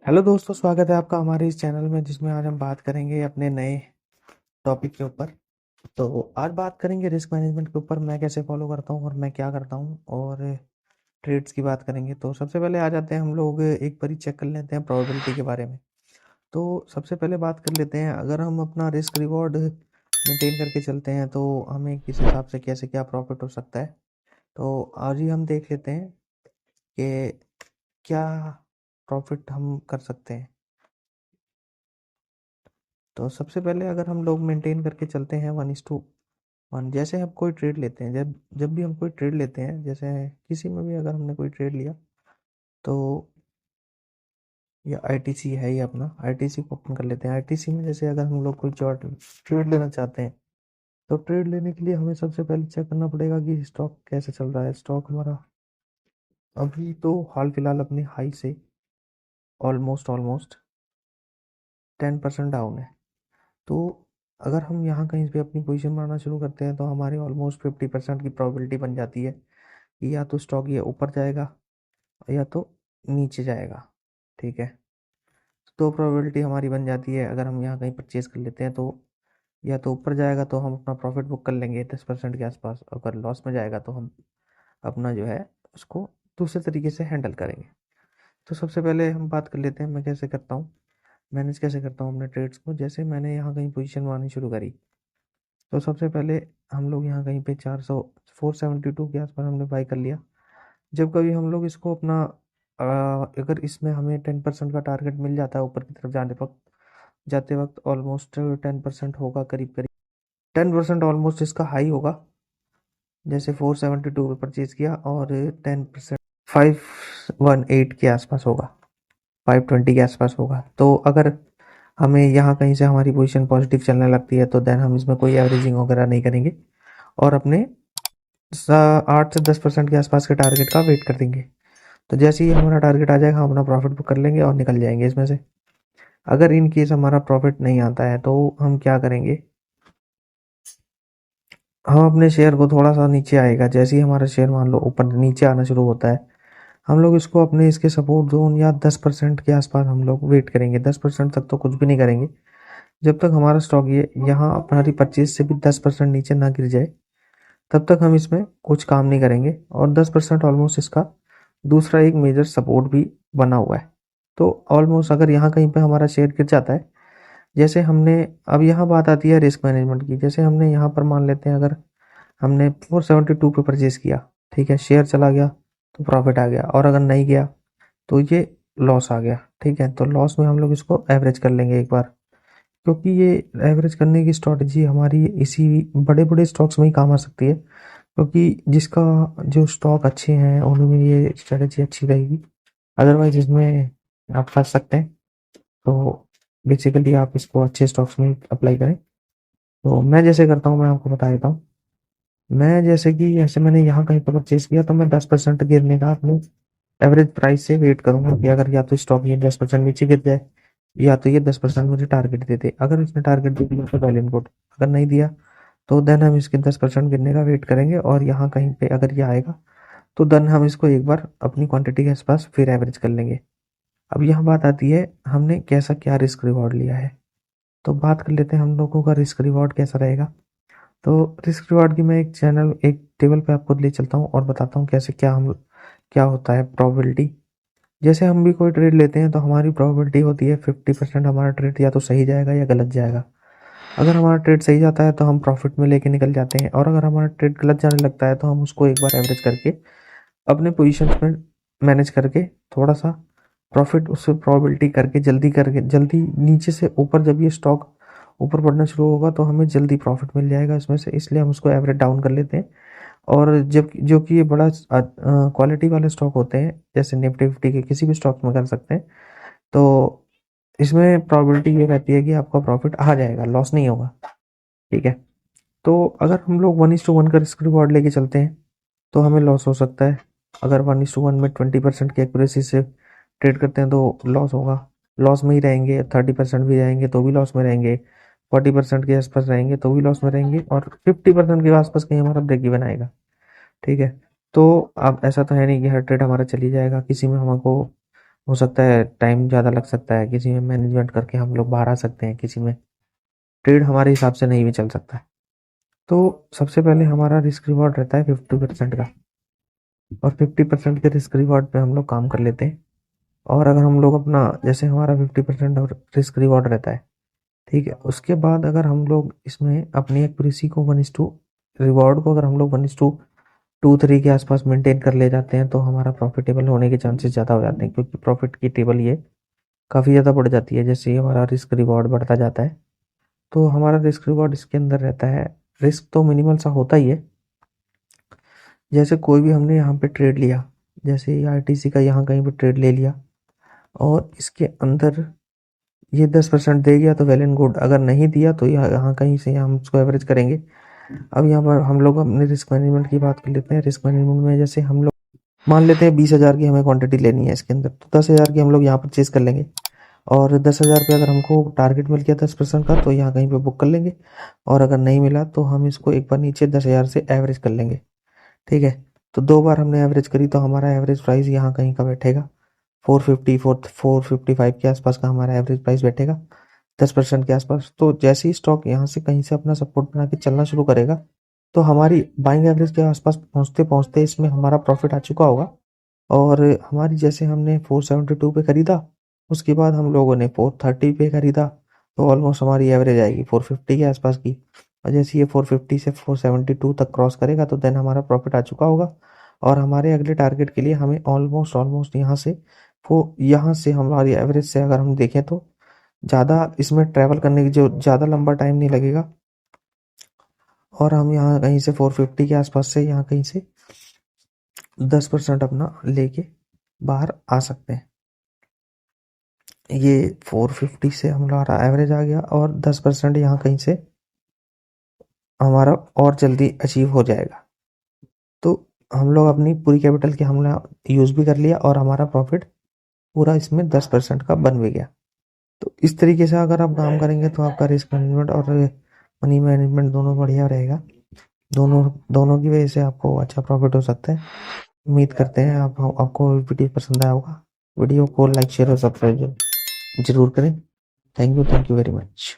Hello दोस्तों, स्वागत है आपका हमारे इस चैनल में जिसमें आज हम बात करेंगे अपने नए टॉपिक के ऊपर। तो आज बात करेंगे रिस्क मैनेजमेंट के ऊपर, मैं कैसे फॉलो करता हूँ और मैं क्या करता हूँ, और ट्रेड्स की बात करेंगे। तो सबसे पहले आ जाते हैं हम लोग, एक बारी चेक कर लेते हैं प्रोबेबिलिटी के बारे में। तो सबसे पहले बात कर लेते हैं, अगर हम अपना रिस्क रिवॉर्ड मेंटेन करके चलते हैं तो हमें किस हिसाब से कैसे क्या प्रॉफिट हो सकता है। तो आज ही हम देख लेते हैं कि क्या प्रॉफिट हम कर सकते हैं। तो सबसे पहले अगर हम लोग मेंटेन करके चलते हैं 1:1, जैसे हम कोई ट्रेड लेते हैं, जब जब भी हम कोई ट्रेड लेते हैं, जैसे किसी में भी अगर हमने कोई ट्रेड लिया, तो ये आईटीसी है, ये अपना आईटीसी को ओपन कर लेते हैं। आईटीसी में जैसे अगर हम लोग कोई चार्ट ट्रेड लेना चाहते हैं, तो ट्रेड लेने के लिए हमें सबसे पहले चेक करना पड़ेगा कि स्टॉक कैसे चल रहा है। स्टॉक हमारा अभी तो हाल फिलहाल अपने हाई से ऑलमोस्ट ऑलमोस्ट 10% डाउन है। तो अगर हम यहाँ कहीं पे अपनी पोजीशन बनाना शुरू करते हैं तो हमारे ऑलमोस्ट 50% की प्रोबेबिलिटी बन जाती है कि या तो स्टॉक ये ऊपर जाएगा या तो नीचे जाएगा। ठीक है, तो प्रोबेबिलिटी हमारी बन जाती है। अगर हम यहाँ कहीं परचेज कर लेते हैं तो या तो ऊपर जाएगा तो हम अपना प्रॉफिट बुक कर लेंगे 10% के आसपास, अगर लॉस में जाएगा तो हम अपना जो है उसको दूसरे तरीके से हैंडल करेंगे। तो सबसे पहले हम बात कर लेते हैं मैं कैसे करता हूँ, मैनेज कैसे करता हूँ अपने ट्रेड्स को। जैसे मैंने यहाँ कहीं पोजीशन बनानी शुरू करी, तो सबसे पहले हम लोग यहाँ कहीं पे 472 के आसपास हमने बाई कर लिया। जब कभी हम लोग इसको अपना अगर इसमें हमें 10% का टारगेट मिल जाता है ऊपर की तरफ जाते वक्त ऑलमोस्ट 10% होगा, करीब करीब 10% ऑलमोस्ट इसका हाई होगा। जैसे 472 पे परचेज किया और 10% 518 के आसपास होगा, 520 के आसपास होगा। तो अगर हमें यहाँ कहीं से हमारी पोजीशन पॉजिटिव चलने लगती है तो देन हम इसमें कोई एवरेजिंग वगैरह नहीं करेंगे और अपने 8 से 10% के आसपास के टारगेट का वेट कर देंगे। तो जैसे ही हमारा टारगेट आ जाएगा हम अपना प्रॉफिट बुक कर लेंगे और निकल जाएंगे इसमें से। अगर इन केस हमारा प्रॉफिट नहीं आता है तो हम क्या करेंगे, हम अपने शेयर को थोड़ा सा नीचे आएगा, जैसे ही हमारा शेयर मान लो ऊपर नीचे आना शुरू होता है, हम लोग इसको अपने इसके सपोर्ट जोन या 10% के आसपास हम लोग वेट करेंगे। 10% तक तो कुछ भी नहीं करेंगे जब तक हमारा स्टॉक ये यहाँ हमारी परचेज से भी 10% नीचे ना गिर जाए, तब तक हम इसमें कुछ काम नहीं करेंगे। और 10% ऑलमोस्ट इसका दूसरा एक मेजर सपोर्ट भी बना हुआ है। तो ऑलमोस्ट अगर यहाँ कहीं पे हमारा शेयर गिर जाता है, जैसे हमने, अब यहाँ बात आती है रिस्क मैनेजमेंट की। जैसे हमने यहाँ पर मान लेते हैं अगर हमने 472 पे परचेज किया, ठीक है, शेयर चला गया तो प्रॉफिट आ गया, और अगर नहीं गया तो ये लॉस आ गया। ठीक है, तो लॉस में हम लोग इसको एवरेज कर लेंगे एक बार, क्योंकि ये एवरेज करने की स्ट्रैटेजी हमारी इसी बड़े बड़े स्टॉक्स में ही काम आ सकती है, क्योंकि जिसका जो स्टॉक अच्छे हैं उनमें ये स्ट्रैटेजी अच्छी रहेगी। अदरवाइज इसमें आप फंस सकते हैं। तो बेसिकली आप इसको अच्छे स्टॉक्स में अप्लाई करें। तो मैं जैसे करता हूँ मैं आपको बता देता हूँ। मैं जैसे कि ऐसे मैंने यहाँ कहीं पर परचेज किया तो मैं 10% गिरने का अपने एवरेज प्राइस से वेट करूंगा कि अगर या तो स्टॉक ये 10% नीचे गिर जाए या तो ये 10% मुझे टारगेट दे दे। अगर इसने टारगेट दे दिया तो वेल एंड गुड, अगर नहीं दिया तो देन हम इसके 10% गिरने का वेट करेंगे, और यहाँ कहीं पे अगर ये आएगा तो देन हम इसको एक बार अपनी क्वांटिटी के आसपास फिर एवरेज कर लेंगे। अब यहाँ बात आती है हमने कैसा क्या रिस्क रिवॉर्ड लिया है। तो बात कर लेते हैं हम लोगों का रिस्क रिवॉर्ड कैसा रहेगा। तो रिस्क रिवॉर्ड की मैं एक टेबल पे आपको ले चलता हूँ और बताता हूँ कैसे क्या होता है प्रोबेबिलिटी। जैसे हम भी कोई ट्रेड लेते हैं तो हमारी प्रोबेबिलिटी होती है 50% हमारा ट्रेड या तो सही जाएगा या गलत जाएगा। अगर हमारा ट्रेड सही जाता है तो हम प्रॉफिट में लेके निकल जाते हैं, और अगर हमारा ट्रेड गलत जाने लगता है तो हम उसको एक बार एवरेज करके अपने पोजीशंस में मैनेज करके थोड़ा सा प्रॉफिट उससे प्रोबेबिलिटी करके जल्दी नीचे से ऊपर, जब ये स्टॉक ऊपर बढ़ना शुरू होगा तो हमें जल्दी प्रॉफिट मिल जाएगा इसमें से, इसलिए हम उसको एवरेज डाउन कर लेते हैं। और जब जो कि ये बड़ा क्वालिटी वाले स्टॉक होते हैं, जैसे निफ्टी फिफ्टी के किसी भी स्टॉक में कर सकते हैं, तो इसमें प्रोबेबिलिटी ये रहती है कि आपका प्रॉफिट आ जाएगा, लॉस नहीं होगा। ठीक है, तो अगर हम लोग 1:1 का रिस्क रिवॉर्ड लेके चलते हैं तो हमें लॉस हो सकता है। अगर 1:1 में 20% की एक्यूरेसी से ट्रेड करते हैं तो लॉस होगा, लॉस में ही रहेंगे। 30% भी रहेंगे तो भी लॉस में रहेंगे, 40% के आसपास रहेंगे तो भी लॉस में रहेंगे, और 50% के आसपास कहीं हमारा ब्रेक इवन आएगा। ठीक है, तो अब ऐसा तो है नहीं कि हर ट्रेड हमारा चली जाएगा, किसी में हमको हो सकता है टाइम ज़्यादा लग सकता है, किसी में मैनेजमेंट करके हम लोग बाहर आ सकते हैं, किसी में ट्रेड हमारे हिसाब से नहीं भी चल सकता है। तो सबसे पहले हमारा रिस्क रिवॉर्ड रहता है 50% का, और 50% के रिस्क रिवॉर्ड पे हम लोग काम कर लेते हैं। और अगर हम लोग अपना जैसे हमारा 50% और रिस्क रिवॉर्ड रहता है, ठीक है, उसके बाद अगर हम लोग इसमें अपनी एक्यूरेसी को 1:2 रिवॉर्ड को अगर हम लोग 1:2-3 के आसपास मेंटेन कर ले जाते हैं, तो हमारा प्रॉफिटेबल होने के चांसेस ज़्यादा हो जाते हैं, क्योंकि प्रॉफिट की टेबल ये काफ़ी ज़्यादा बढ़ जाती है जैसे ही हमारा रिस्क रिवॉर्ड बढ़ता जाता है। तो हमारा रिस्क रिवॉर्ड इसके अंदर रहता है, रिस्क तो मिनिमल सा होता ही है। जैसे कोई भी हमने यहाँ पे ट्रेड लिया, जैसे आरटीसी का यहाँ कहीं पे ट्रेड ले लिया, और इसके अंदर ये 10% दे गया तो वेल एंड गुड, अगर नहीं दिया तो यहाँ कहीं से हम उसको एवरेज करेंगे। अब यहाँ पर हम लोग अपने रिस्क मैनेजमेंट की बात कर लेते हैं। रिस्क मैनेजमेंट में जैसे हम लोग मान लेते हैं 20,000 की हमें क्वांटिटी लेनी है इसके अंदर, तो 10,000 की हम लोग यहाँ परचेज कर लेंगे, और 10,000 पे अगर हमको टारगेट मिल गया 10% का, तो यहाँ कहीं पे बुक कर लेंगे, और अगर नहीं मिला तो हम इसको एक बार नीचे 10,000 से एवरेज कर लेंगे। ठीक है, तो 2 बार हमने एवरेज करी तो हमारा एवरेज प्राइस यहाँ कहीं का बैठेगा 455 के आसपास का हमारा एवरेज प्राइस बैठेगा 10% के आसपास। तो जैसे ही स्टॉक यहाँ से कहीं से अपना सपोर्ट बना के चलना शुरू करेगा, तो हमारी बाइंग एवरेज के आसपास पहुँचते पहुँचते इसमें हमारा प्रॉफिट आ चुका होगा। और हमारी जैसे हमने 472 पे खरीदा, उसके बाद हम लोगों ने 430 पे खरीदा, तो ऑलमोस्ट हमारी एवरेज आएगी 450 के आसपास की। और जैसे ये 450 से 472 तक क्रॉस करेगा, तो देन हमारा प्रॉफिट आ चुका होगा, और हमारे अगले टारगेट के लिए हमें ऑलमोस्ट ऑलमोस्ट यहाँ से हमारी एवरेज से अगर हम देखें तो ज़्यादा इसमें ट्रैवल करने की जो ज़्यादा लंबा टाइम नहीं लगेगा, और हम यहाँ कहीं से 450 के आसपास से यहाँ कहीं से 10% अपना लेके बाहर आ सकते हैं। ये 450 से हमारा एवरेज आ गया, और 10% यहाँ कहीं से हमारा और जल्दी अचीव हो जाएगा। तो हम लोग अपनी पूरी कैपिटल की हमने यूज़ भी कर लिया, और हमारा प्रॉफिट पूरा इसमें 10% का बन भी गया। तो इस तरीके से अगर आप काम करेंगे तो आपका रिस्क मैनेजमेंट और मनी मैनेजमेंट दोनों बढ़िया रहेगा। दोनों दोनों की वजह से आपको अच्छा प्रॉफिट हो सकता है। उम्मीद करते हैं आपको वीडियो पसंद आया होगा। वीडियो को लाइक शेयर और सब्सक्राइब जरूर करें। Thank you very much.